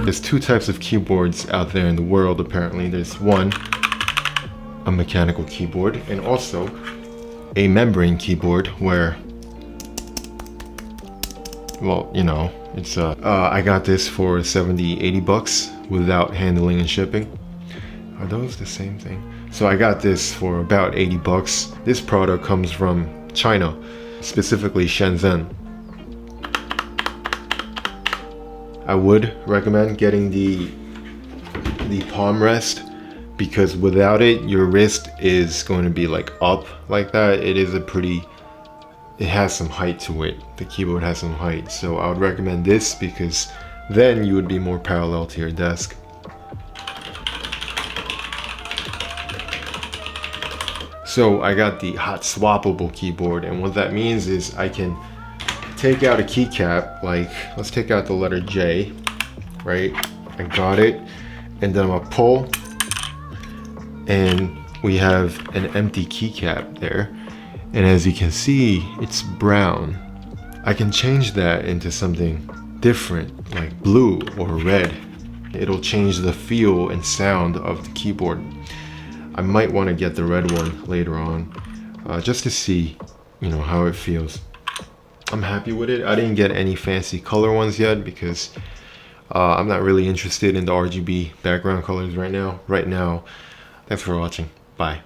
There's two types of keyboards out there in the world apparently. There's one, a mechanical keyboard, and also a membrane keyboard where, well, you know, it's I got this for 70-80 bucks without handling and shipping. Are those the same thing? So I got this for about 80 bucks. This product comes from China, specifically Shenzhen. I would recommend getting the palm rest, because without it, your wrist is going to be like up like that. It has some height to it. The keyboard has some height. So I would recommend this, because then you would be more parallel to your desk. So I got the hot swappable keyboard, and what that means is I can take out a keycap, like let's take out the letter J, right? I got it, and then I'm gonna pull, and we have an empty keycap there. And as you can see, it's brown. I can change that into something different, like blue or red. It'll change the feel and sound of the keyboard. I might want to get the red one later on, just to see, you know, how it feels. I'm happy with it. I didn't get any fancy color ones yet, because I'm not really interested in the RGB background colors right now. Thanks for watching. Bye.